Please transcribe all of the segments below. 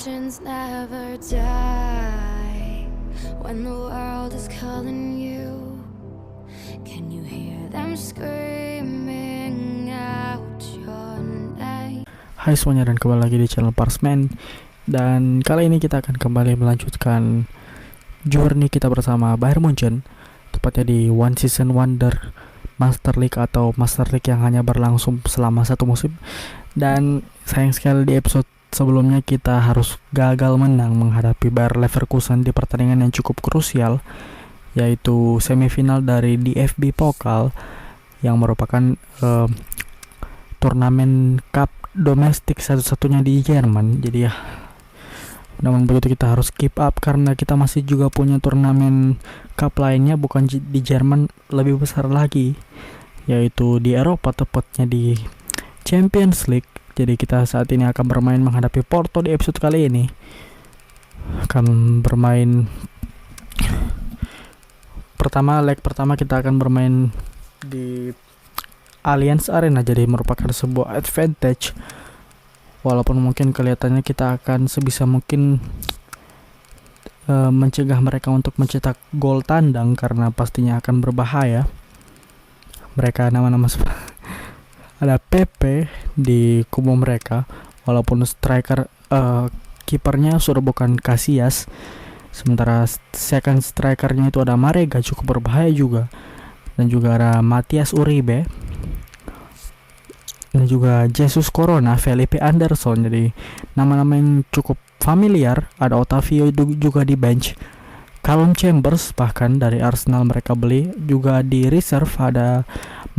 legends never die. When the world is calling you, can you hear them screaming out your name? Hai semuanya, dan kembali lagi di channel Parsman. Dan kali ini kita akan kembali melanjutkan journey kita bersama Bayern Munchen, tepatnya di One Season Wonder Master League atau Master League yang hanya berlangsung selama satu musim. Dan sayang sekali di episode sebelumnya kita harus gagal menang menghadapi Bayer Leverkusen di pertandingan yang cukup krusial, yaitu semifinal dari DFB Pokal yang merupakan turnamen cup domestik satu-satunya di Jerman. Jadi ya, namun begitu kita harus keep up karena kita masih juga punya turnamen cup lainnya bukan di Jerman lebih besar lagi, yaitu di Eropa, tepatnya di Champions League. Jadi kita saat ini akan bermain menghadapi Porto. Di episode kali ini akan bermain leg pertama kita akan bermain di Allianz Arena, jadi merupakan sebuah advantage. Walaupun mungkin kelihatannya kita akan sebisa mungkin mencegah mereka untuk mencetak gol tandang karena pastinya akan berbahaya. Mereka nama-nama ada Pepe di kubu mereka, walaupun striker kipernya sudah bukan Casillas. Sementara second strikernya itu ada Marega, cukup berbahaya juga. Dan juga ada Matias Uribe. Dan juga Jesus Corona, Felipe Anderson. Jadi nama-nama yang cukup familiar. Ada Otavio juga di bench. Callum Chambers bahkan dari Arsenal mereka beli. Juga di reserve ada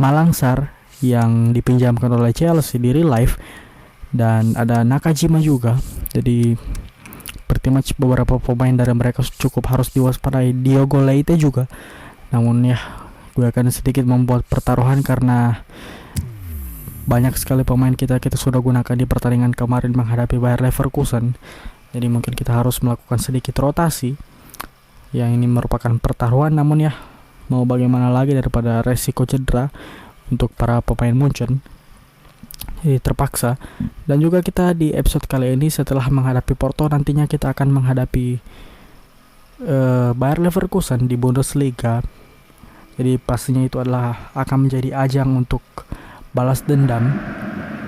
Malangsar yang dipinjamkan oleh Chelsea di real life. Dan ada Nakajima juga. Jadi pretty much beberapa pemain dari mereka cukup harus diwaspadai. Diogo Leite juga. Namun ya, gue akan sedikit membuat pertaruhan karena banyak sekali pemain kita sudah gunakan di pertandingan kemarin menghadapi Bayer Leverkusen. Jadi mungkin kita harus melakukan sedikit rotasi. Yang ini merupakan pertaruhan, namun ya mau bagaimana lagi daripada resiko cedera untuk para pemain Munchen. Jadi terpaksa. Dan juga kita di episode kali ini setelah menghadapi Porto, nantinya kita akan menghadapi Bayer Leverkusen di Bundesliga. Jadi pastinya itu adalah akan menjadi ajang untuk balas dendam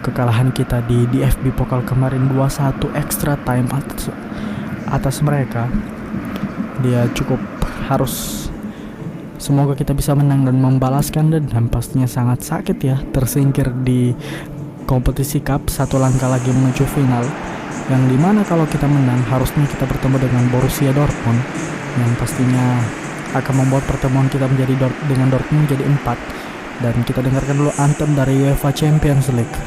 kekalahan kita di DFB Pokal kemarin 2-1 extra time atas mereka. Dia cukup harus, semoga kita bisa menang dan membalaskan dendam. Pastinya sangat sakit ya tersingkir di kompetisi cup, satu langkah lagi menuju final, yang dimana kalau kita menang harusnya kita bertemu dengan Borussia Dortmund, yang pastinya akan membuat pertemuan kita dengan Dortmund menjadi 4. Dan kita dengarkan dulu anthem dari UEFA Champions League.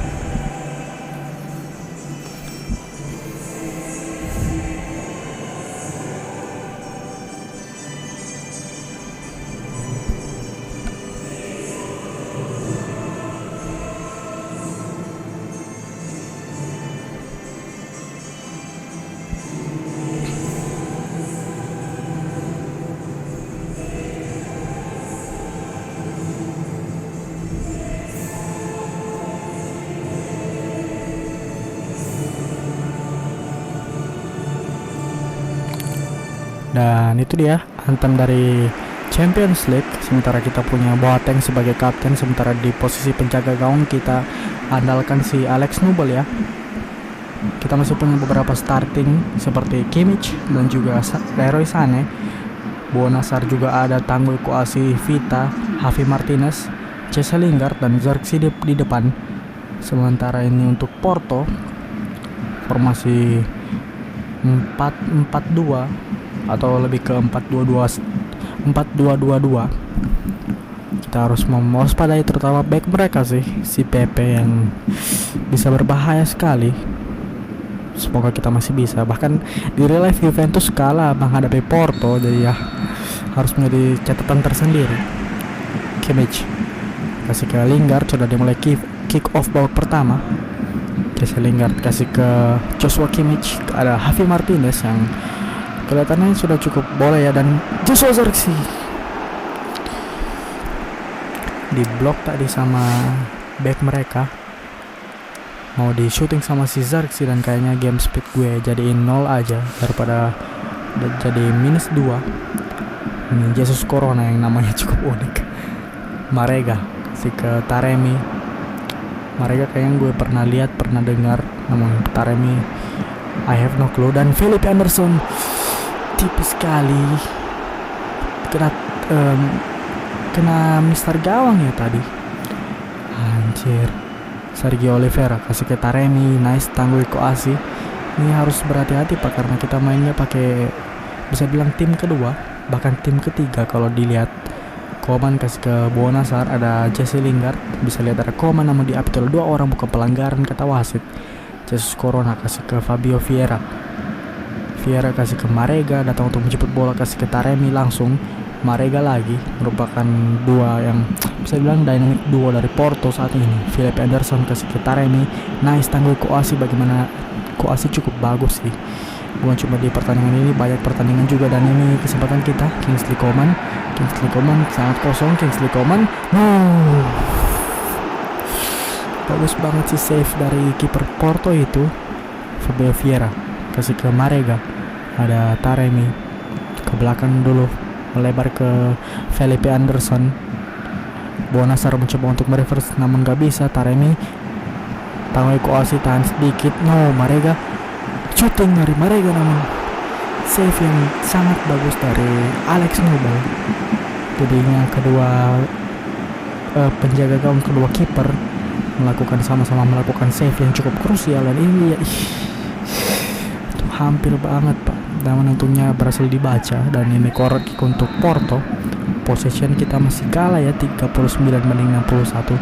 Dan itu dia anthem dari Champions League. Sementara kita punya Boateng sebagai kapten, sementara di posisi penjaga gawang kita andalkan si Alex Nubel ya. Kita masih punya beberapa starting seperti Kimmich dan juga Leroy Sané. Bonasar juga ada, Tanguy Kouassi, Vita, Javi Martinez, Jesse Lingard dan Zirkzee di depan. Sementara ini untuk Porto formasi 4-4-2 atau lebih ke 4-2-2-2. Kita harus mewaspadai terutama back mereka sih, si Pepe yang bisa berbahaya sekali. Semoga kita masih bisa. Bahkan di real life Juventus kalah menghadapi Porto, jadi ya harus menjadi catatan tersendiri. Kimmich kasih ke Lingard, sudah dimulai kick off babak pertama. Jesse Lingard kasih ke Joshua Kimmich, ada Javi Martinez yang kelihatannya sudah cukup boleh ya, dan Joshua Zirkzee di blok tadi sama back mereka. mau di shooting sama si Xerxes dan kayaknya game speed gue jadiin 0 aja daripada jadi -2. Ini Jesus Corona yang namanya cukup unik. Marega kasih ke Taremi. Marega kayaknya gue pernah lihat, pernah dengar, namun Taremi I have no clue. Dan Felipe Anderson tipis sekali kena Mister Gawang ya tadi. Anjir. Sergio Oliveira kasih ke Taremi, nice Tanguy Koasi. Ini harus berhati-hati Pak, karena kita mainnya pakai bisa bilang tim kedua, bahkan tim ketiga kalau dilihat. Koman kasih ke Bonasar, ada Jesse Lingard, bisa lihat ada Koman namun di Apitol 2 orang, bukan pelanggaran kata wasit. Jesus Corona kasih ke Fabio Vieira. Vieira kasih ke Marega, datang untuk menjemput bola, kasih ke Taremi langsung. Marega lagi, merupakan dua yang bisa bilang dynamic duo dari Porto saat ini. Felipe Anderson kasih ke Taremi, nice Tanguy Koasi. Bagaimana Koasi cukup bagus sih, bukan cuma di pertandingan ini, banyak pertandingan juga. Dan ini kesempatan kita, Kingsley Coman sangat kosong. Kingsley Coman, no, bagus banget sih save dari kiper Porto itu. Fabio Vieira kasih ke Marega, ada Taremi ke belakang dulu, melebar ke Felipe Anderson. Bonasar mencoba untuk mereverse namun gak bisa. Taremi, Tanguy Koasi tahan sedikit, no, Marega shooting dari Marega namun save yang sangat bagus dari Alex Nobel. Jadi yang kedua penjaga gawang, kedua kiper sama-sama melakukan save yang cukup krusial. Dan ini ya, itu hampir banget Pak, namun untungnya berhasil dibaca. Dan ini corner kick untuk Porto. Possession kita masih kalah ya, 39-61.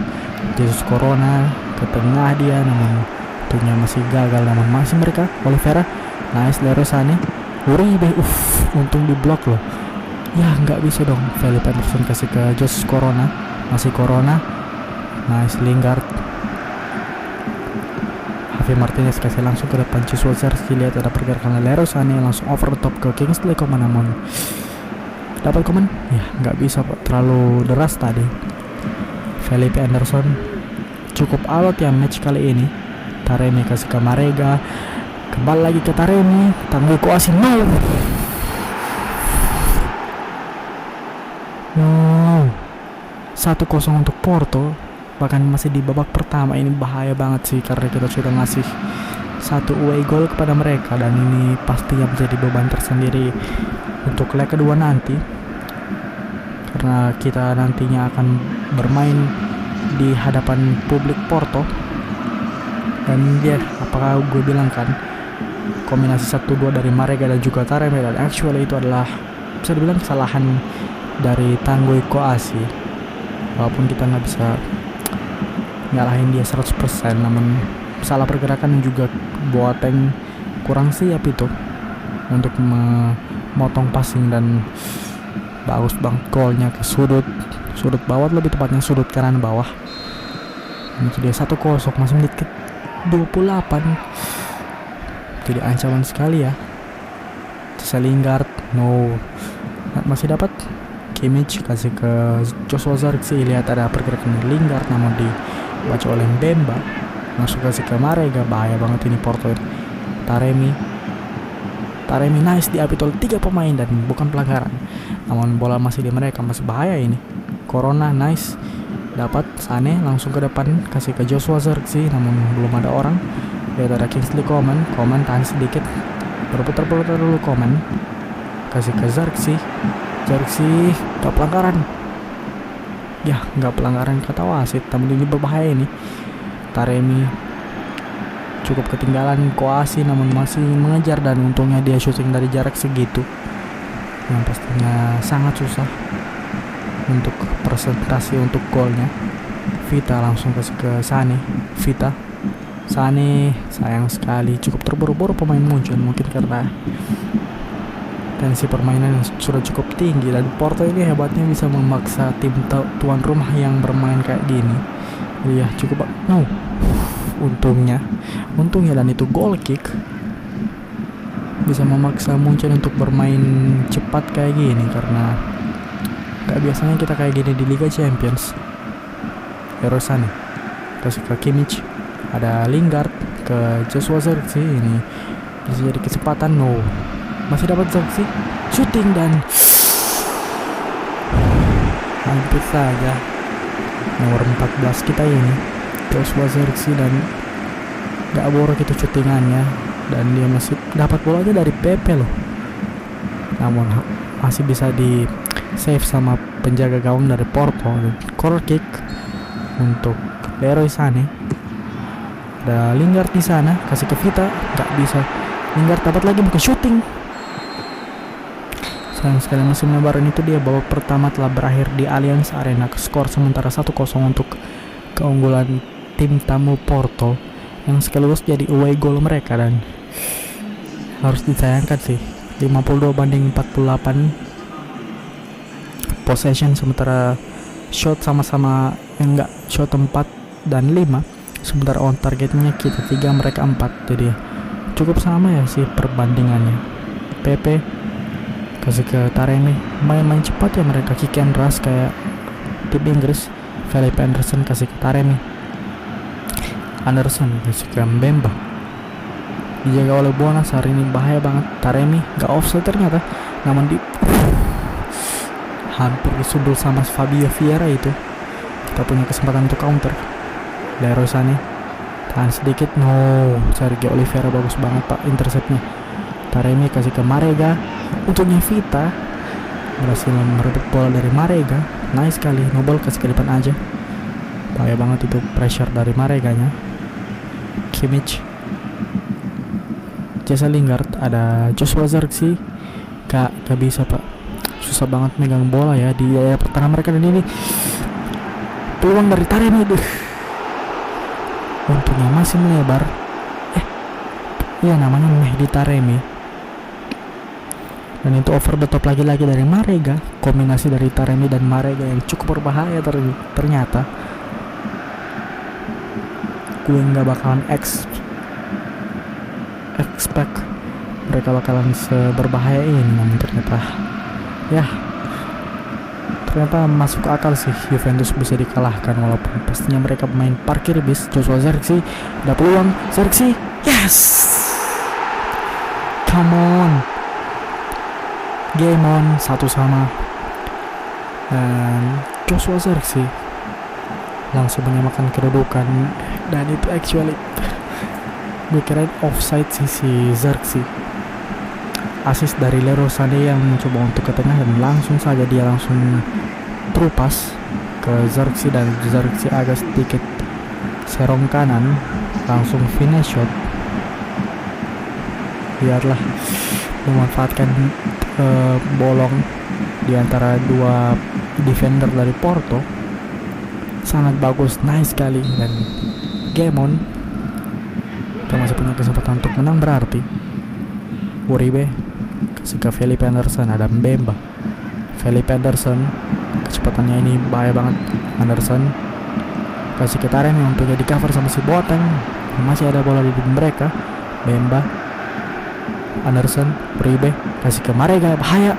Jesus Corona ke tengah dia, namun untungnya masih gagal, namun masih mereka. Oliveira, nice Leroy Sané. Uribe, untung di blok loh. Ya nggak bisa dong. Felipe Anderson kasih ke Jesus Corona, masih Corona, nice Lingard. Javi Martinez kasih langsung ke depan Joshua Zirkzee. Lihat ada pergerakan Leroy Sané langsung over the top ke Kingsley Coman, namun dapat Coman ya nggak bisa Pak, terlalu deras tadi. Felipe Anderson cukup alot ya match kali ini. Taremi kasih ke Marega, kembali lagi ke Taremi, Tanguy Koasi, no, 1-0 untuk Porto. Bahkan masih di babak pertama, ini bahaya banget sih karena kita sudah ngasih 1 away goal kepada mereka. Dan ini pastinya menjadi beban tersendiri untuk leg kedua nanti, karena kita nantinya akan bermain di hadapan publik Porto. Dan dia, apakah gue bilang kan, kombinasi 1-2 dari Marega dan juga Taremi, dan actually itu adalah bisa dibilang kesalahan dari Tanguy Koasi. Walaupun kita nggak bisa nyalahin dia 100%, namun salah pergerakan dan juga Boateng kurang siap itu untuk memotong passing. Dan bagus banget golnya ke sudut bawah, lebih tepatnya sudut kanan bawah. Ini dia 1-0, masih menit ke 28. Jadi ancaman sekali ya. Sisa Lingard, no, masih dapat. Kimmich kasih ke Joshua Zirkzee. Lihat ada pergerakan Lingard namun dibaca oleh Mbemba, langsung kasih ke Marega. Bahaya banget ini Porto. Taremi, nice di Apitol 3 pemain dan bukan pelanggaran, namun bola masih di mereka, masih bahaya ini. Corona, nice, dapat Sané langsung ke depan, kasih ke Joshua Zirkzee namun belum ada orang. Lihat ada Kingsley Coman tahan sedikit, berputar-putar dulu. Coman kasih ke Zirkzee, gak pelanggaran ya, gak pelanggaran kata wasit, tapi ini berbahaya ini. Taremi cukup ketinggalan Koasi namun masih mengejar, dan untungnya dia shooting dari jarak segitu yang pastinya sangat susah untuk presentasi untuk golnya. Vita langsung kasih ke Sané. Sané sayang sekali, cukup terburu-buru pemain muncul, mungkin karena tensi permainan yang sudah cukup tinggi. Dan Porto ini hebatnya bisa memaksa tim tuan rumah yang bermain kayak gini. Iya cukup, no, untungnya dan itu goal kick bisa memaksa Munchen untuk bermain cepat kayak gini, karena gak biasanya kita kayak gini di Liga Champions. Leroy Sané kasih ke Kimmich, Ada Lingard ke Joshua Zirkzee, ini bisa jadi kesempatan. No, masih dapat Zirkzee shooting dan hampir saja nomor 14 kita ini Joshua Zirkzee, dan gak borok itu shootingannya, dan dia masih dapat bolanya dari Pepe loh, namun masih bisa di save sama penjaga gawang dari Porto. Corner kick untuk Leroy Sané. Ada Lingard di sana, kasih ke Vita, nggak bisa. Lingard dapat lagi, bukan shooting. Sayang sekali musim lebaran itu dia babak pertama telah berakhir di Allianz Arena. Skor sementara 1-0 untuk keunggulan tim tamu Porto yang sekaligus jadi away goal mereka, dan harus disayangkan sih 52-48 possession, sementara shot sama-sama enggak, shot 4 dan 5, sementara on targetnya kita 3 mereka 4, jadi cukup sama ya sih perbandingannya. Pepe kasih ke Taremi, main-main cepat ya mereka, kick and rush kayak tim Inggris. Felipe Anderson kasih ke Taremi, Anderson kasih ke Mbemba, dijaga oleh Bonas. Hari ini bahaya banget. Taremi gak offside ternyata, namun hampir disundul sama Fabio Vieira itu. Kita punya kesempatan untuk counter. Leroy Sané tahan sedikit, no, Sergio Oliveira bagus banget pak interceptnya. Taremi kasih ke Marega, untuknya Vita berhasil merebut bola dari Marega, nice sekali. Nobel kasih ke depan aja, bahaya banget itu pressure dari Mareganya. Kimmich, Jesse Lingard, ada Joshua Zirkzee, gak bisa pak, susah banget megang bola ya di area pertahanan mereka. Dan ini peluang dari Taremi, untungnya masih melebar. Iya namanya Mehdi Taremi. Dan itu over the top lagi-lagi dari Marega. Kombinasi dari Taremi dan Marega yang cukup berbahaya ternyata. Gue nggak bakalan expect mereka bakalan seberbahaya ini, namun ternyata masuk akal sih Juventus bisa dikalahkan, walaupun pastinya mereka main parkir bis. Joshua Zirkzee, ada peluang, Zirkzee, yes, come on, game on, 1-1. Dan Joshua Zirkzee langsung menyamakan kedudukan, dan itu actually gue kira offside sih si Zirkzee. Assist dari Leroy Sané yang mencoba untuk ke tengah, dan langsung saja dia langsung terupas ke Zirkzee, dan Zirkzee agak sedikit serong kanan, langsung finish shot. Biarlah memanfaatkan bolong di antara dua defender dari Porto, sangat bagus, nice sekali, dan game on. Kita masih punya kesempatan untuk menang berarti. Uribe kasih ke Felipe Anderson, ada Mbemba, Felipe Anderson, kecepatannya ini bahaya banget. Anderson kasih ke Taremi, untungnya di cover sama si Boateng, masih ada bola di mereka. Mbemba, Anderson, Uribe kasih ke Marega, bahaya.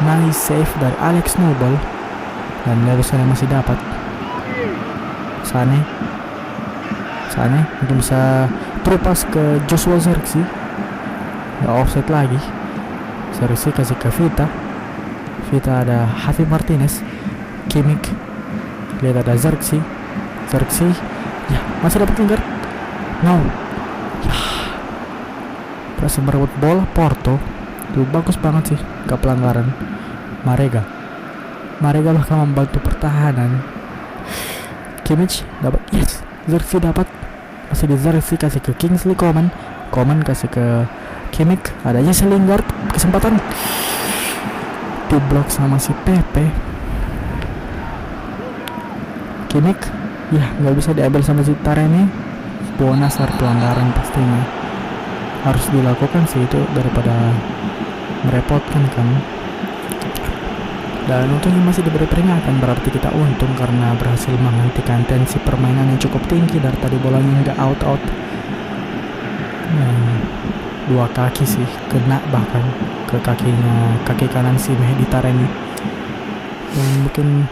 Nice save dari Alex Nobel, dan Leroy Sané masih dapat. Sané untuk bisa terupas ke Joshua Zirkzee, gak offset lagi. Zirkzee kasih ke Vita ada Javi Martinez, Kimmich, lihat ada Zirkzee, ya masih dapat Lingard, no, ya berhasil merebut bola Porto. Tuh bagus banget sih, gak pelanggaran. Marega bahkan membantu pertahanan. Kimmich dapat, yes, Zirkzee dapat, masih di Zirkzee kasih ke Kingsley Coman kasih ke Kimmich, ada Jesse Lingard, kesempatan diblok sama si Pepe. Kimmich, ya nggak bisa diambil sama si Taremi. Bonasar, pelanggaran pastinya harus dilakukan sih itu daripada merepotkan kan. Dan untungnya masih diberi peringatan, berarti kita untung karena berhasil menghentikan tensi permainan yang cukup tinggi. Dari tadi bolanya nggak out. Dua kaki sih kena, bahkan ke kaki kanan si Mehdi Taremi. Dan mungkin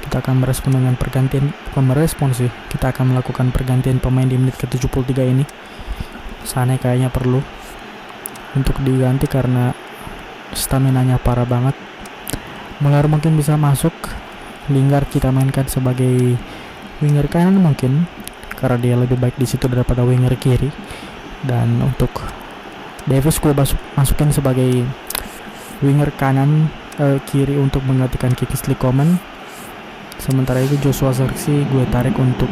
kita akan merespon dengan pergantian, bukan merespon sih, kita akan melakukan pergantian pemain di menit ke-73 ini. Sané kayaknya perlu untuk diganti karena staminanya parah banget. Muller mungkin bisa masuk, Lingard kita mainkan sebagai winger kanan mungkin karena dia lebih baik di situ daripada winger kiri. Dan untuk Davis gue masukin sebagai winger kanan kiri untuk menggantikan Kingsley Coman. Sementara itu Joshua Zirkzee gue tarik untuk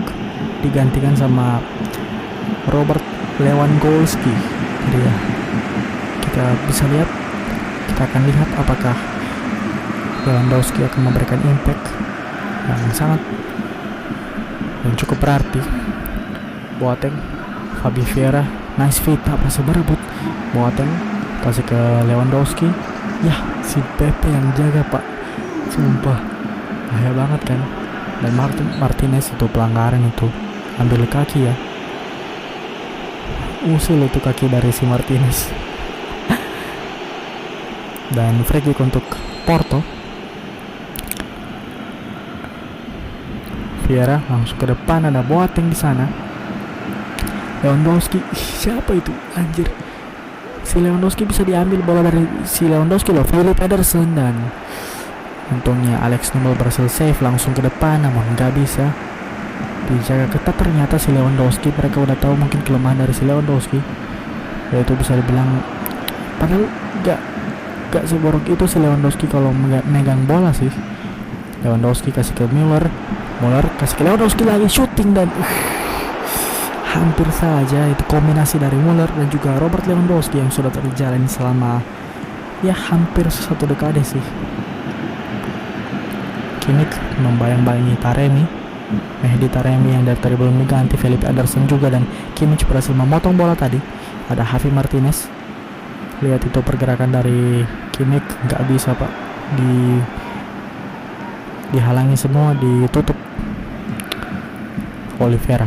digantikan sama Robert Lewandowski. Jadi ya, kita bisa lihat, kita akan lihat apakah Lewandowski akan memberikan impact yang sangat dan cukup berarti. Boateng, Fabi Vieira, nice fit, apa seberebut. Boateng kasih ke Lewandowski. Ya, si Pepe yang jaga pak, sumpah bahaya banget kan. Dan Martinez itu pelanggaran itu, ambil kaki ya, usil itu kaki dari si Martinez. Dan free kick untuk Porto. Vieira langsung ke depan, ada Boateng di sana. Lewandowski, siapa itu anjir? Si Lewandowski bisa diambil bola dari si Lewandowski loh, Philip Ederson. Dan untungnya Alex Nubel berhasil save langsung ke depan, namun nggak bisa dijaga ketat. Ternyata si Lewandowski, mereka udah tahu mungkin kelemahan dari si Lewandowski, yaitu bisa dibilang padahal gak seborok itu si Lewandowski kalau megang bola sih. Lewandowski kasih ke Muller kasih ke Lewandowski lagi, shooting dan hampir saja itu kombinasi dari Muller dan juga Robert Lewandowski yang sudah terjalani selama ya hampir 1 dekade sih. Kimmich membayang-bayangi Mehdi Taremi yang dari tadi belum diganti, Philip Ederson juga, dan Kimmich berhasil memotong bola tadi. Ada Javi Martinez, lihat itu pergerakan dari Kimmich, nggak bisa pak, dihalangi semua, ditutup Oliveira.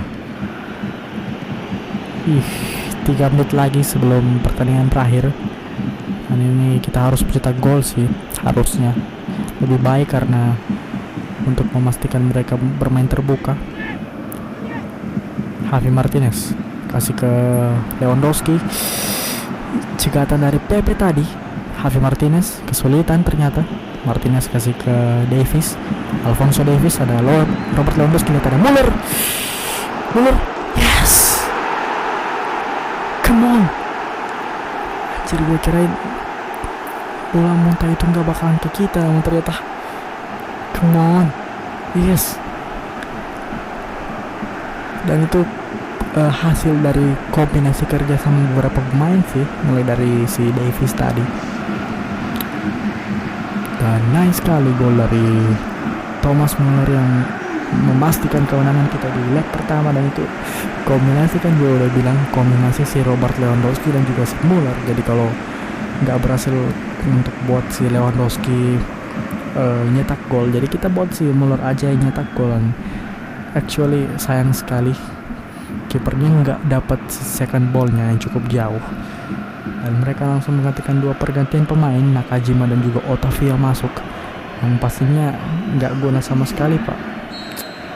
3 menit lagi sebelum pertandingan berakhir, dan ini kita harus mencetak gol sih, harusnya lebih baik karena untuk memastikan mereka bermain terbuka. Javi Martinez kasih ke Lewandowski, cegatan dari Pepe tadi. Javi Martinez kesulitan ternyata. Martinez kasih ke Davis, Alphonso Davies, ada Robert Lewandowski, lihat ada Muller, yes, come on. Anjir, gue kirain bola muntah itu gak bakalan ke kita, namun ternyata come on, yes. Dan itu hasil dari kombinasi kerja sama beberapa pemain sih, mulai dari si Davies tadi. Dan nice sekali gol dari Thomas Muller yang memastikan kemenangan kita di leg pertama. Dan itu kombinasi kan gue udah bilang, kombinasi si Robert Lewandowski dan juga si Muller. Jadi kalau nggak berhasil untuk buat si Lewandowski nyetak gol, jadi kita buat si Muller aja yang nyetak gol. Actually sayang sekali kipernya nggak dapat second ballnya yang cukup jauh. Dan mereka langsung menggantikan 2 pergantian pemain, Nakajima dan juga Otavio masuk, yang pastinya nggak guna sama sekali pak.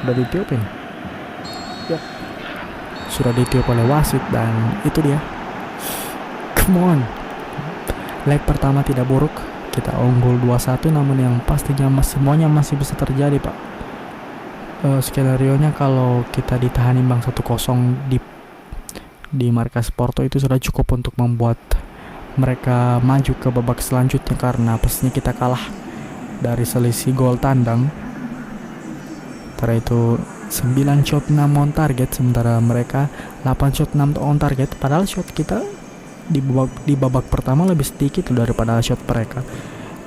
Udah ditiupin ya, sudah ditiup oleh wasit. Dan itu dia, come on. Leg pertama tidak buruk, kita unggul 2-1, namun yang pastinya semuanya masih bisa terjadi pak. Skenario nya kalau kita ditahan imbang 1-0 di markas Porto itu sudah cukup untuk membuat mereka maju ke babak selanjutnya, karena pastinya kita kalah dari selisih gol tandang. Sementara itu 9 shot 6 on target, sementara mereka 8 shot 6 on target. Padahal shot kita di babak pertama lebih sedikit daripada shot mereka.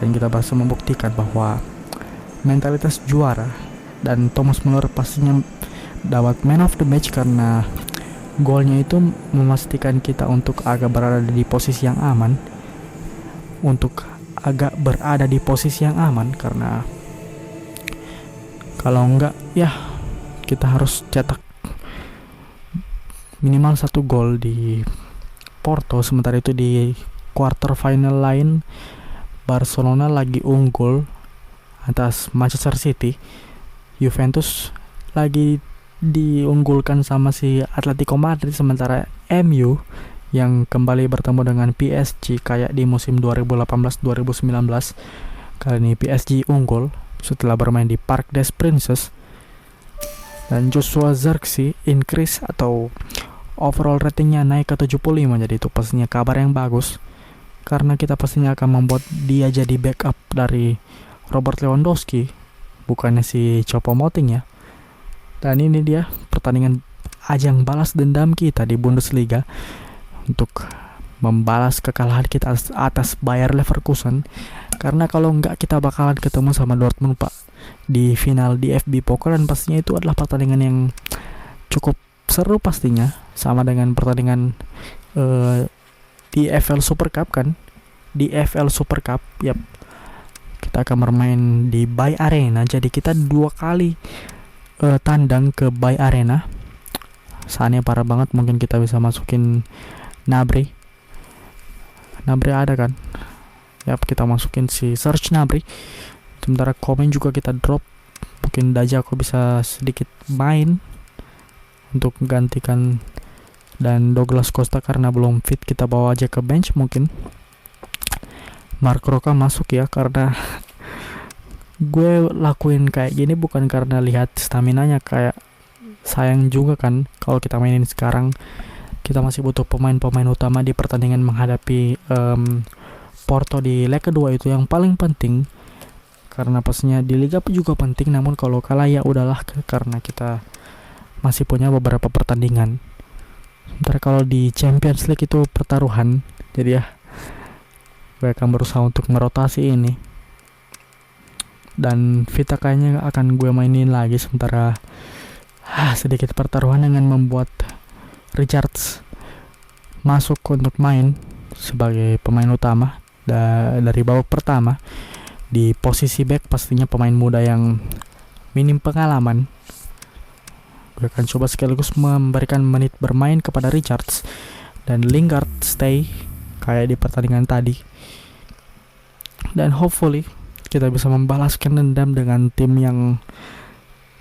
Dan kita berhasil membuktikan bahwa mentalitas juara, dan Thomas Muller pastinya dapat man of the match karena golnya itu memastikan kita untuk agak berada di posisi yang aman. Karena kalau enggak ya kita harus cetak minimal 1 gol di Porto. Sementara itu di quarter final lain, Barcelona lagi unggul atas Manchester City Juventus lagi diunggulkan sama si Atletico Madrid, sementara MU yang kembali bertemu dengan PSG kayak di musim 2018-2019. Kali ini PSG unggul setelah bermain di Parc des Princes, dan Joshua Zirkzee increase atau overall ratingnya naik ke 75. Jadi itu pastinya kabar yang bagus, karena kita pastinya akan membuat dia jadi backup dari Robert Lewandowski, bukannya si Choupo-Moting ya. Dan ini dia pertandingan ajang balas dendam kita di Bundesliga untuk membalas kekalahan kita atas Bayer Leverkusen. Karena kalau enggak kita bakalan ketemu sama Dortmund Pak di final di DFB Pokal, dan pastinya itu adalah pertandingan yang cukup seru pastinya, sama dengan pertandingan di FL Super Cup kan. Di FL Super Cup, yap, kita akan bermain di Bay Arena. Jadi kita 2 kali tandang ke Bay Arena. Saatnya parah banget, mungkin kita bisa masukin Gnabry ada kan. Yap, kita masukin si Serge Gnabry. Sementara Komen juga kita drop. Mungkin Dajako bisa sedikit main untuk menggantikan, dan Douglas Costa karena belum fit kita bawa aja ke bench. Mungkin Mark Roca masuk ya, karena gue lakuin kayak gini bukan karena lihat staminanya, kayak sayang juga kan kalau kita mainin sekarang. Kita masih butuh pemain-pemain utama di pertandingan menghadapi Porto di leg kedua, itu yang paling penting. Karena pastinya di Liga juga penting, namun kalau kalah ya udahlah, karena kita masih punya beberapa pertandingan. Sementara kalau di Champions League itu pertaruhan, jadi ya gue akan berusaha untuk merotasi ini. Dan Vita kayaknya akan gue mainin lagi, sementara sedikit pertaruhan dengan membuat Richards masuk untuk main sebagai pemain utama dari babak pertama di posisi back, pastinya pemain muda yang minim pengalaman. Gue akan coba sekaligus memberikan menit bermain kepada Richards, dan Lingard stay kayak di pertandingan tadi, dan hopefully kita bisa membalaskan dendam dengan tim yang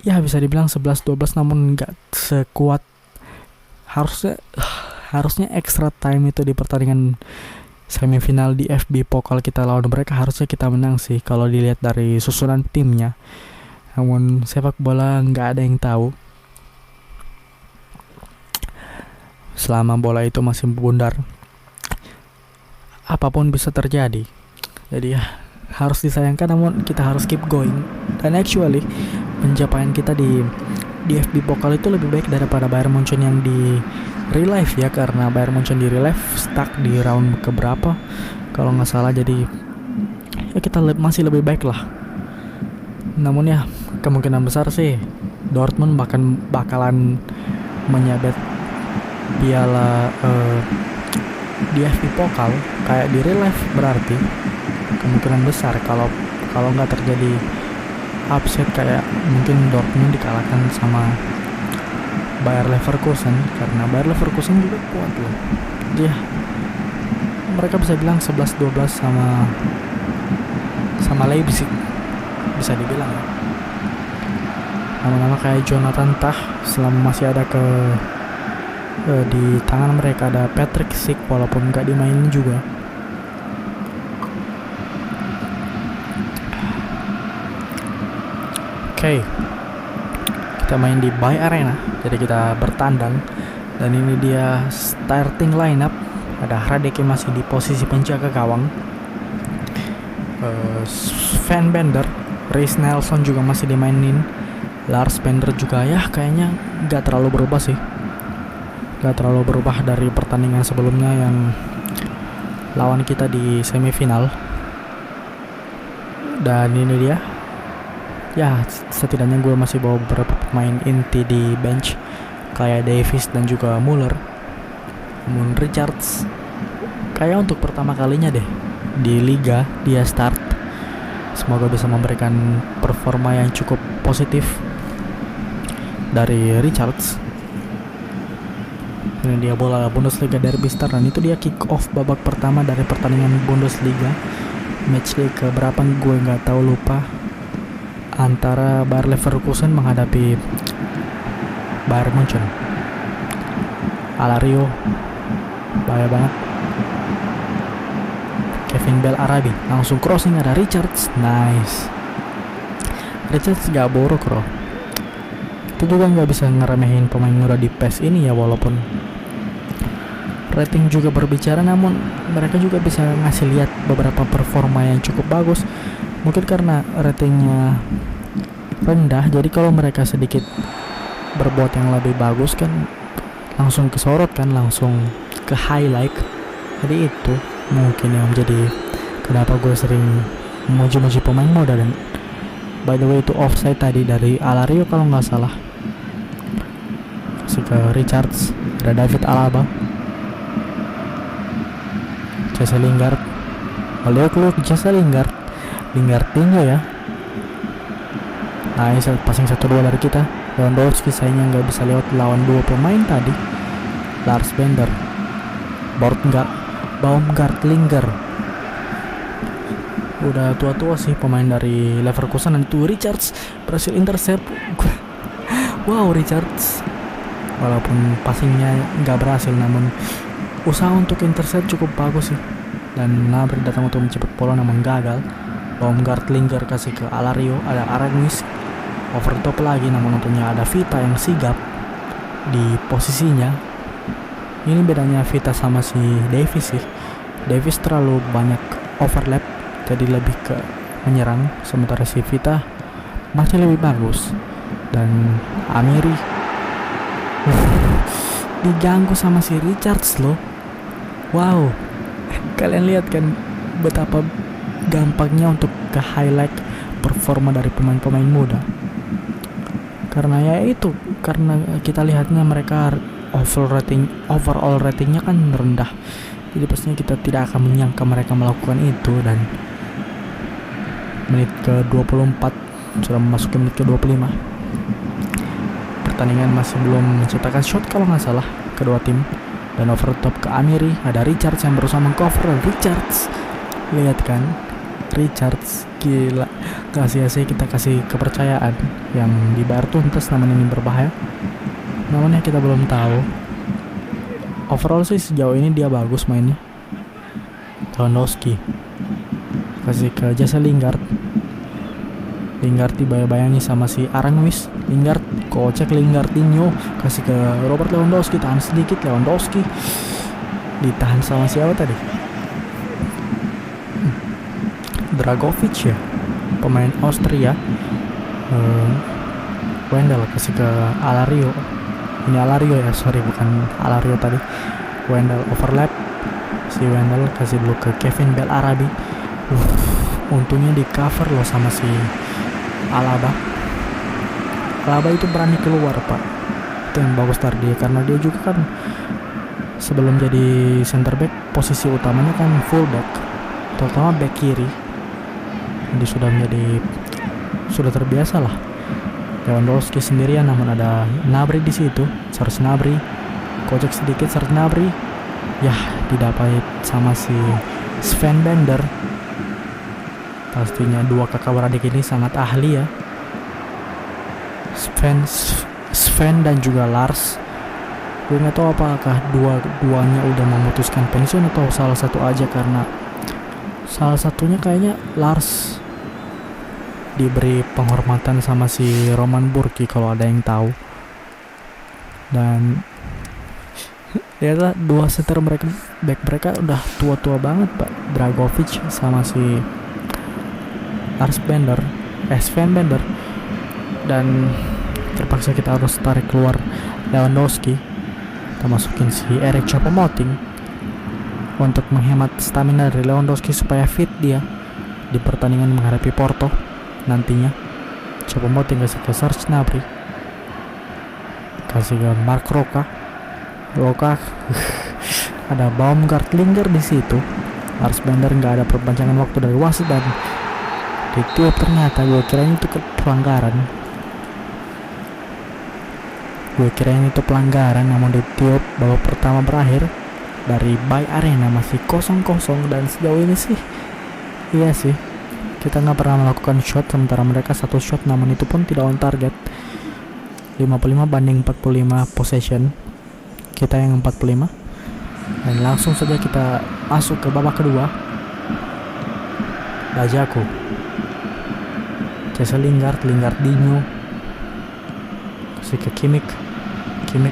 ya bisa dibilang 11-12 namun gak sekuat. Harusnya extra time itu di pertandingan semifinal di FB Pokal kita lawan mereka, harusnya kita menang sih kalau dilihat dari susunan timnya. Namun sepak bola nggak ada yang tahu. Selama bola itu masih bundar, apapun bisa terjadi. Jadi ya harus disayangkan, namun kita harus keep going. Dan actually pencapaian kita di FB Pokal itu lebih baik daripada Bayern Munchen yang di relive ya, karena Bayern Munchen di relive stuck di round keberapa kalau nggak salah. Jadi ya kita masih lebih baik lah. Namun ya kemungkinan besar sih Dortmund bakalan menyabet piala di FB Pokal kayak di relive. Berarti kemungkinan besar kalau nggak terjadi upset kayak mungkin Dortmund dikalahkan sama Bayer Leverkusen, karena Bayer Leverkusen juga kuat loh. Dia mereka bisa bilang 11-12 sama Leipzig, bisa dibilang ya. Nama-nama kayak Jonathan Tah selama masih ada di tangan mereka, ada Patrick Schick walaupun nggak dimainin juga. Oke, kita main di Bay Arena, jadi kita bertandang. Dan ini dia starting lineup. Ada Hradeke masih di posisi penjaga gawang, Van Bender, Reiss Nelson juga masih dimainin, Lars Bender juga ya kayaknya gak terlalu berubah sih, gak terlalu berubah dari pertandingan sebelumnya yang lawan kita di semifinal. Dan ini dia ya, setidaknya gue masih bawa beberapa pemain inti di bench kayak Davies dan juga Muller. Namun Richards kayak untuk pertama kalinya deh di Liga dia start. Semoga bisa memberikan performa yang cukup positif dari Richards. Ini dia bola Bundesliga Derby Star, dan itu dia kick off babak pertama dari pertandingan Bundesliga matchday ke berapa gue nggak tahu, lupa. antara Bayer Leverkusen menghadapi Bayern Munchen. Alario bahaya banget. Kevin Bell Arabi langsung crossing, ada Richards. Nice. Richards gak buruk bro. Kita juga gak bisa ngeremehin pemain muda di PES ini ya, walaupun rating juga berbicara, namun mereka juga bisa ngasih lihat beberapa performa yang cukup bagus. Mungkin karena ratingnya rendah, jadi kalau mereka sedikit berbuat yang lebih bagus kan langsung kesorot kan, langsung ke highlight. Jadi itu mungkin yang menjadi kenapa gue sering memuji-muji pemain muda. Dan by the way itu offside tadi dari Alario kalau nggak salah. Kasih ke Richards, ada David Alaba, Jesse Lingard, balik Jesse Lingardinho ya. Nice, passing 1-2 dari kita. Lewandowski sayangnya nggak bisa lewat lawan dua pemain tadi. Lars Bender, Baumgartlinger. Udah tua-tua sih pemain dari Leverkusen. Dan itu Richards berhasil intercept. Wow, Richards walaupun passingnya nggak berhasil, namun usaha untuk intercept cukup bagus sih. Dan Gnabry datang untuk mencepat bola namun gagal. Baumgartlinger kasih ke Alario, ada Aramis over top lagi, namun untungnya ada Vita yang sigap di posisinya. Ini bedanya Vita sama si Davis sih. Davis terlalu banyak overlap, jadi lebih ke menyerang, sementara si Vita masih lebih bagus. Dan Amiri diganggu sama si Richards loh. Wow, kalian lihat kan betapa gampangnya untuk ke highlight performa dari pemain-pemain muda. Karena ya itu, karena kita lihatnya mereka overall ratingnya kan rendah, jadi pastinya kita tidak akan menyangka mereka melakukan itu. Dan menit ke 24 sudah memasuki menit ke 25, pertandingan masih belum menciptakan shot kalau nggak salah kedua tim. Dan over top ke Amiri, ada Richards yang berusaha mengcover. Richards, lihat kan, Richards gila, gak sia-sia kita kasih kepercayaan. Yang dibayar tuntas, namun ini berbahaya. Namun ya kita belum tahu. Overall sih sejauh ini dia bagus mainnya. Lewandowski kasih ke Jesse Lingard dibayang-bayangi sama si Aranguiz. Lingard kocek, Lingardinho kasih ke Robert Lewandowski, tahan sedikit. Lewandowski ditahan sama siapa tadi? Dragovic ya, pemain Austria. Wendel kasih ke Alario. Ini Alario ya, sorry bukan Alario tadi. Wendel overlap, si Wendel kasih dulu ke Kevin Bell Arabi. Untungnya di cover loh sama si Alaba itu berani keluar pak. Itu yang bagus dari dia, karena dia juga kan sebelum jadi center back posisi utamanya kan full back, terutama back kiri. Jadi sudah terbiasa lah. Lewandowski sendirian, namun ada Gnabry di situ. Serge Gnabry kocek sedikit, Serge Gnabry ya didapat sama si Sven Bender. Pastinya dua kakak beradik ini sangat ahli ya, Sven dan juga Lars. Gue nggak tahu apakah dua-duanya udah memutuskan pensiun atau salah satu aja, karena salah satunya kayaknya Lars diberi penghormatan sama si Roman Burki kalau ada yang tahu. Dan lihatlah dua center back mereka udah tua-tua banget pak. Dragovic sama si Sven Bender. Dan terpaksa kita harus tarik keluar Lewandowski. Kita masukin si Erik Choupo-Moting untuk menghemat stamina dari Lewandowski supaya fit dia di pertandingan menghadapi Porto nantinya. Choupo-Moting kasih ke Serge Gnabry, kasih ke Marc Roca. Ada Baumgartlinger di situ. Lars Bender nggak ada perpanjangan waktu dari wasit dan ditiup. Ternyata gue kirain itu pelanggaran, namun ditiup. Babak pertama berakhir dari Bay Arena masih 0-0. Dan sejauh ini sih iya sih, Kita nggak pernah melakukan shot, sementara mereka satu shot namun itu pun tidak on target. 55 banding 45 possession, kita yang 45. Dan langsung saja kita masuk ke babak kedua. Bajaku, Jesse Lingard Dino, kasih ke Kimmich,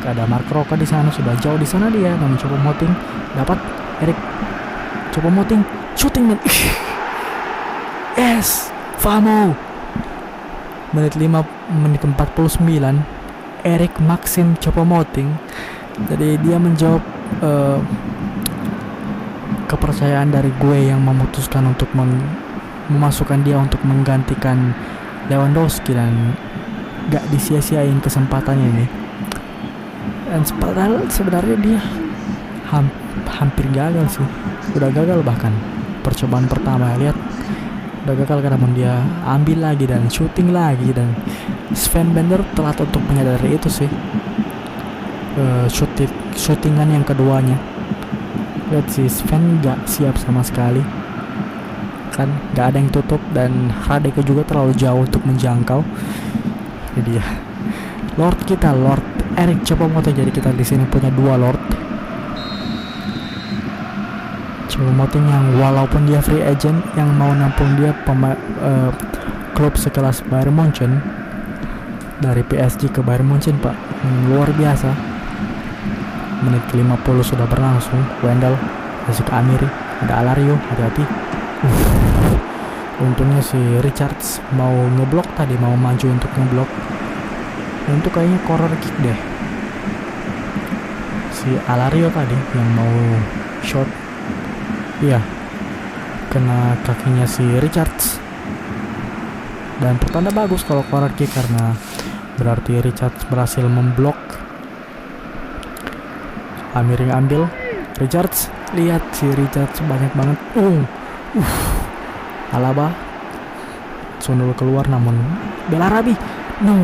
ada Mark Roca di sana, sudah jauh di sana dia, namun Choupo-Moting dapat Erik Choupo-Moting shooting dan yes, Famo. Menit 49 Erik Maxim Choupo-Moting. Jadi dia menjawab kepercayaan dari gue yang memutuskan untuk memasukkan dia untuk menggantikan Lewandowski, dan gak disia-siain kesempatannya ini. Dan sebenarnya dia hampir gagal sih, udah gagal bahkan percobaan pertama, lihat udah gagal, namun dia ambil lagi dan shooting lagi, dan Sven Bender telat untuk menyadari itu sih. Shootingan yang keduanya, lihat si Sven gak siap sama sekali kan, gak ada yang tutup, dan Radeke juga terlalu jauh untuk menjangkau. Jadi ya, Lord kita, Lord Erik Choupo-Moting. Jadi kita di sini punya dua Lord. Choupo-Moting yang walaupun dia free agent, yang mau nampung dia klub sekelas Bayern Munchen, dari PSG ke Bayern Munchen pak, luar biasa. Menit 50 sudah berlangsung. Wendell masuk ke Amiri, ada Alario, hati-hati. Untungnya si Richards mau ngeblok tadi, mau maju untuk ngeblok. Untuk kayaknya corner kick deh. Si Alario tadi yang mau shot, iya, kena kakinya si Richards. Dan pertanda bagus kalau corner kick, karena berarti Richards berhasil memblok. Amir yang ambil, Richards, lihat si Richards banyak banget. Alaba sundul keluar, namun Belarabi, no,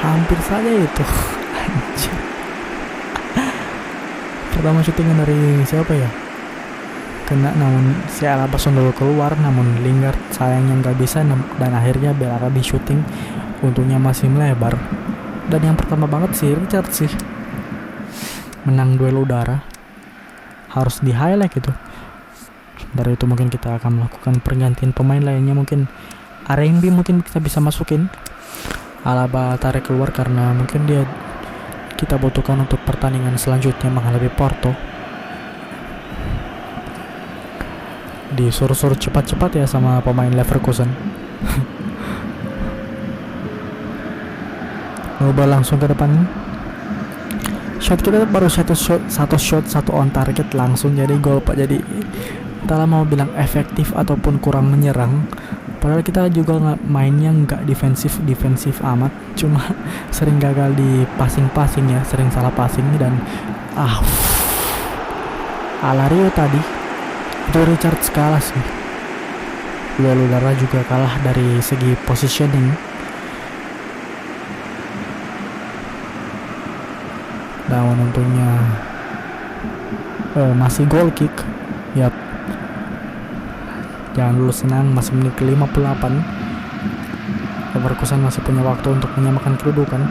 hampir saja itu. Pertama syutingan dari siapa ya, kena, namun si Alaba sundul keluar, namun Lingard sayangnya nggak bisa, dan akhirnya Belarabi syuting, untungnya masih melebar. Dan yang pertama banget si Richard sih menang duel udara, harus di highlight gitu. Dari itu mungkin kita akan melakukan pergantian pemain lainnya, mungkin RMB mungkin kita bisa masukin. Alaba tarik keluar karena mungkin dia kita butuhkan untuk pertandingan selanjutnya menghadapi Porto. Disuruh-suruh cepat-cepat ya sama pemain Leverkusen. Ngobrol langsung ke depan. Shot kita baru satu shot satu on target langsung jadi gol pak. Jadi kita mau bilang efektif ataupun kurang menyerang, padahal kita juga mainnya nggak defensif amat, cuma sering gagal di passing ya, sering salah passing. Dan Alario tadi itu Richard kalah sih, duel udara juga kalah dari segi positioning. Dan untungnya masih goal kick. Yap, jangan dulu senang, masih menit ke 58. Leverkusen masih punya waktu untuk menyamakan kedudukan.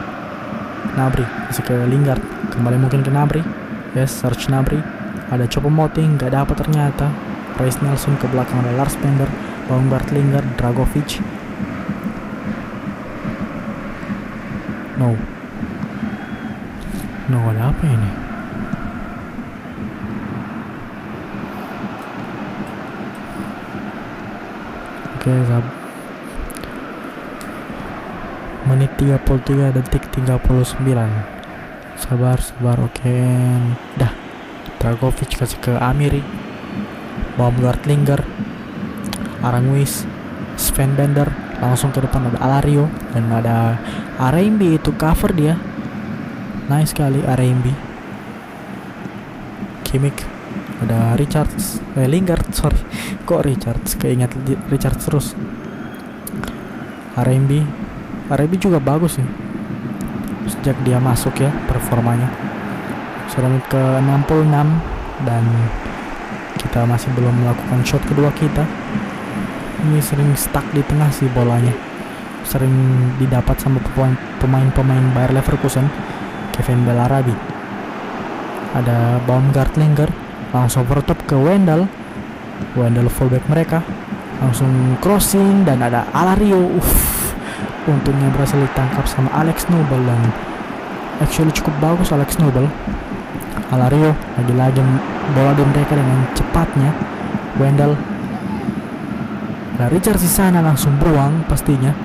Gnabry masih ke Lingard, kembali mungkin ke Gnabry. Yes, Serge Gnabry. Ada Choupo-Moting, gak dapat ternyata. Reiss Nelson ke belakang, ada Lars Bender, Baumgart, Lingard, Dragovic. No, ada apa ini? Oke, menit 33 detik 39. Sabar, oke. Dah. Dragovic kasih ke Amiri, Baumgart, Lingard, Aranguiz, Sven Bender, langsung ke depan ada Alario, dan ada RMB itu cover dia. Nice sekali RMB. Kimmich, ada Richards, Lingard, sorry. Kok Richards? Keinget Richards terus. RMB juga bagus sih sejak dia masuk ya, performanya. Sudah menit ke 66 dan kita masih belum melakukan shot kedua kita. Ini sering stuck di tengah sih bolanya, sering didapat sama pemain Bayer Leverkusen. Kevin Bellarabi, ada Baumgartlinger, langsung overtop ke Wendel fullback mereka, langsung crossing dan ada Alario. Untungnya berhasil ditangkap sama Alex Nobel dan actually cukup bagus Alex Nobel. Alario lagi-lagi bola di mereka dengan cepatnya. Wendel, nah Richard di sana langsung buang pastinya.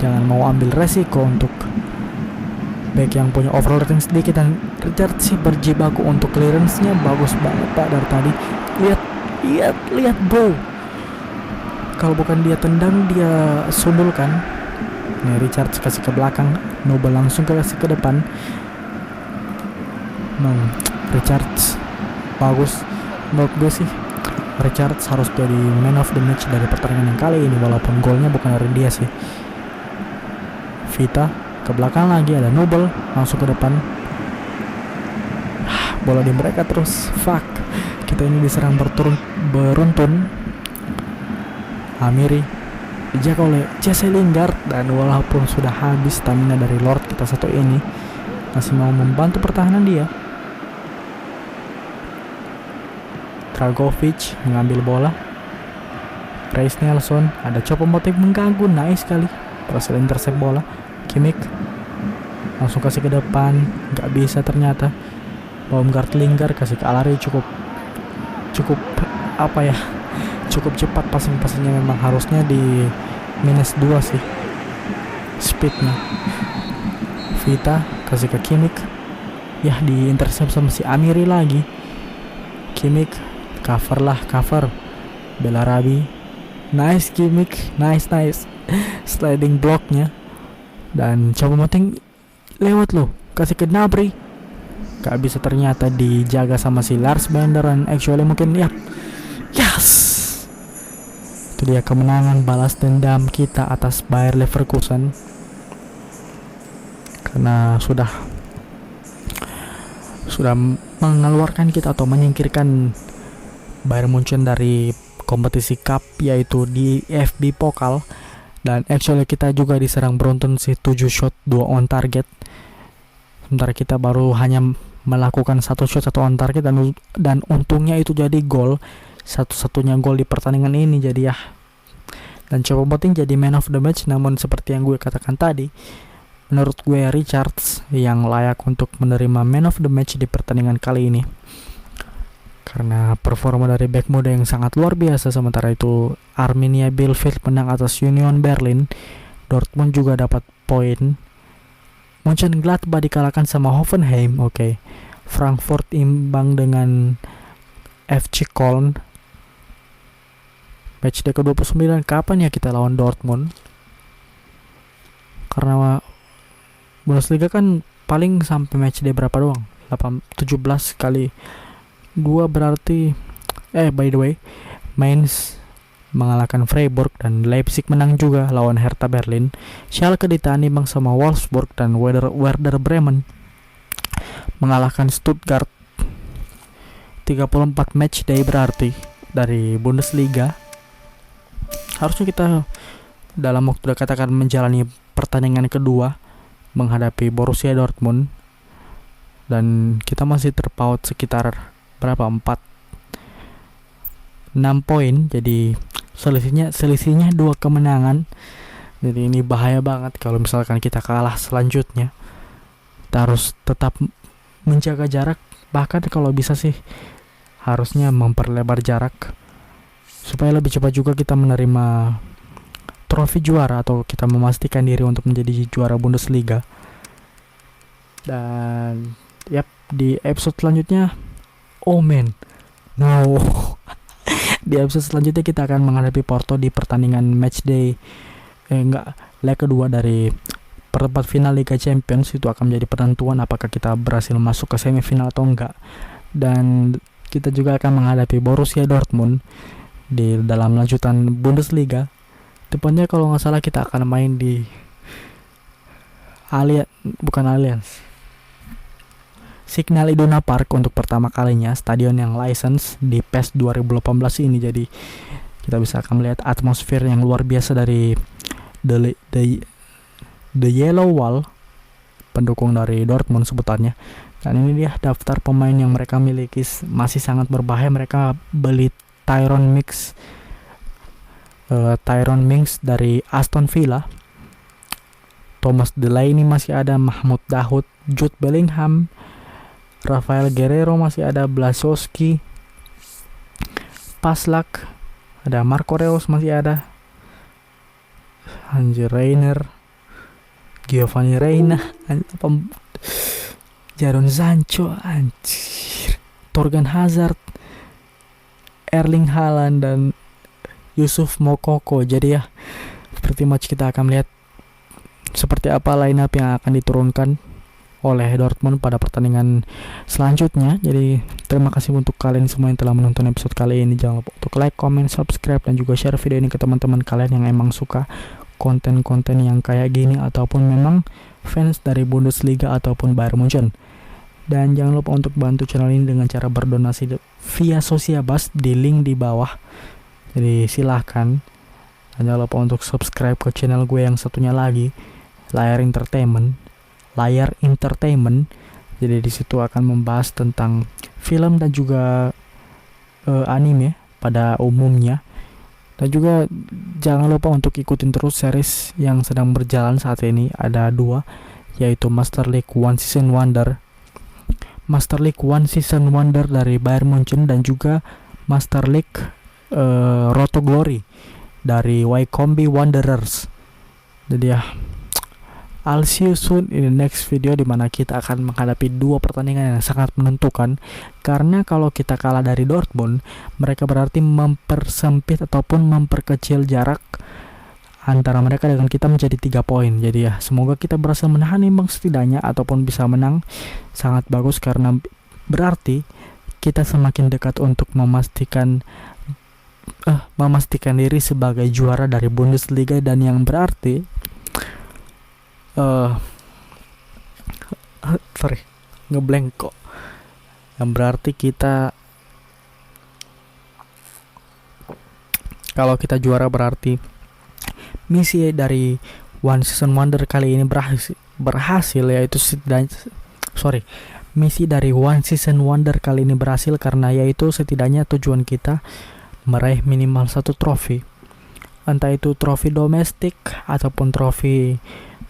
Jangan mau ambil resiko untuk back yang punya overall rating sedikit, dan Richard sih berjibaku untuk clearance-nya bagus banget Pak dari tadi. Lihat bro, kalau bukan dia tendang dia sundulkan. Nih Richard kasih ke belakang, Nobel langsung kasih ke depan. Richard bagus menurut gue sih. Richard harus jadi man of the match dari pertandingan yang kali ini, walaupun golnya bukan dari dia sih. Vita ke belakang lagi, ada Nobel langsung ke depan. Bola di mereka terus. Fuck, kita ini diserang beruntun. Amiri dijaga oleh Jesse Lingard, dan walaupun sudah habis stamina dari Lord kita satu ini, masih mau membantu pertahanan dia. Dragovic mengambil bola. Reis Nelson, ada Choupo-Moting mengganggu, nice sekali, berhasil intercept bola. Kimmich langsung kasih ke depan, nggak bisa ternyata. Baumgartlinger kasih ke Alari, cukup apa ya, cukup cepat passing-passingnya, memang harusnya di -2 sih speednya. Vita kasih ke Kimmich, ya di intercept sama si Amiri lagi. Kimmich cover Bellarabi, nice Kimmich, nice sliding blocknya. Dan Choupo-Moting lewat loh, kasih ke Gnabry, gak bisa ternyata dijaga sama si Lars Bender, dan actually mungkin yes, itu dia kemenangan balas dendam kita atas Bayer Leverkusen, karena sudah mengeluarkan kita atau menyingkirkan Bayern Munchen dari kompetisi cup, yaitu di FB Pokal. Dan actually kita juga diserang beruntun sih, 7 shot 2 on target, sementara kita baru hanya melakukan 1 shot 1 on target, dan untungnya itu jadi gol, satu-satunya gol di pertandingan ini. Jadi ya, dan Choupo-Moting jadi man of the match. Namun seperti yang gue katakan tadi, menurut gue Richards yang layak untuk menerima man of the match di pertandingan kali ini, karena performa dari back muda yang sangat luar biasa. Sementara itu Arminia Bielefeld menang atas Union Berlin, Dortmund juga dapat poin, Mönchengladbach dikalahkan sama Hoffenheim, Frankfurt imbang dengan FC Köln. Matchday ke-29, kapan ya kita lawan Dortmund? Karena Bundesliga kan paling sampai matchday berapa doang, 17 kali 2 berarti by the way, Mainz mengalahkan Freiburg, dan Leipzig menang juga lawan Hertha Berlin. Schalke ditahan imbang sama Wolfsburg, dan Werder Bremen mengalahkan Stuttgart. 34 matchday berarti dari Bundesliga. Harusnya kita dalam waktu dekat akan menjalani pertandingan kedua menghadapi Borussia Dortmund, dan kita masih terpaut sekitar berapa, 6 poin. Jadi selisihnya 2 kemenangan. Jadi ini bahaya banget kalau misalkan kita kalah selanjutnya. Kita harus tetap menjaga jarak, bahkan kalau bisa sih harusnya memperlebar jarak supaya lebih cepat juga kita menerima trofi juara, atau kita memastikan diri untuk menjadi juara Bundesliga. Dan di episode selanjutnya, di episode selanjutnya kita akan menghadapi Porto di pertandingan matchday leg kedua dari perempat final Liga Champions. Itu akan menjadi penentuan apakah kita berhasil masuk ke semifinal atau enggak. Dan kita juga akan menghadapi Borussia Dortmund di dalam lanjutan Bundesliga. Tepatnya kalau nggak salah kita akan main di Signal Iduna Park untuk pertama kalinya, stadion yang license di PES 2018 ini. Jadi kita bisa akan melihat atmosfer yang luar biasa dari the Yellow Wall, pendukung dari Dortmund sebutannya. Dan ini dia daftar pemain yang mereka miliki, masih sangat berbahaya. Mereka beli Tyrone Mings dari Aston Villa, Thomas Delaney masih ada, Mahmud Dahoud, Jude Bellingham, Rafael Guerrero masih ada, Blaszczowski, Paslak, ada Marco Reus masih ada, Ange Reiner, Giovanni Reina, Jadon Sancho, anjir, Torgan Hazard, Erling Haaland, dan Yusuf Moukoko. Jadi ya, seperti match kita akan melihat seperti apa line up yang akan diturunkan oleh Dortmund pada pertandingan selanjutnya. Jadi terima kasih untuk kalian semua yang telah menonton episode kali ini. Jangan lupa untuk like, comment, subscribe, dan juga share video ini ke teman-teman kalian yang emang suka konten-konten yang kayak gini ataupun memang fans dari Bundesliga ataupun Bayern Munchen. Dan jangan lupa untuk bantu channel ini dengan cara berdonasi via Sociabas di link di bawah. Jadi silahkan. Dan jangan lupa untuk subscribe ke channel gue yang satunya lagi, Layar Entertainment. Jadi di situ akan membahas tentang film dan juga anime pada umumnya. Dan juga jangan lupa untuk ikutin terus series yang sedang berjalan saat ini. Ada 2, yaitu Master League One Season Wonder dari Bayern Munchen, dan juga Master League Road to Glory dari Wycombe Wanderers. Jadi ya, I'll see you soon in the next video, dimana kita akan menghadapi 2 pertandingan yang sangat menentukan. Karena kalau kita kalah dari Dortmund, mereka berarti mempersempit ataupun memperkecil jarak antara mereka dengan kita menjadi 3 poin. Jadi ya, semoga kita berhasil menahan imbang setidaknya ataupun bisa menang. Sangat bagus, karena berarti kita semakin dekat untuk memastikan diri sebagai juara dari Bundesliga, dan yang berarti ngeblank kok. Yang berarti kalau kita juara berarti misi dari One Season Wonder kali ini berhasil, yaitu misi dari One Season Wonder kali ini berhasil, karena yaitu setidaknya tujuan kita meraih minimal 1 trofi, entah itu trofi domestik ataupun trofi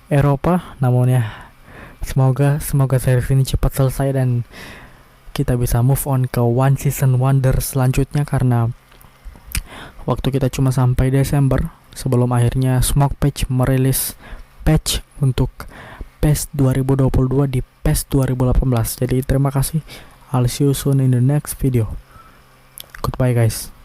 Eropa. Namun ya, semoga series ini cepat selesai dan kita bisa move on ke One Season Wonder selanjutnya, karena waktu kita cuma sampai Desember sebelum akhirnya Smoke Patch merilis patch untuk PES 2022 di PES 2018. Jadi terima kasih. I'll see you soon in the next video. Goodbye guys.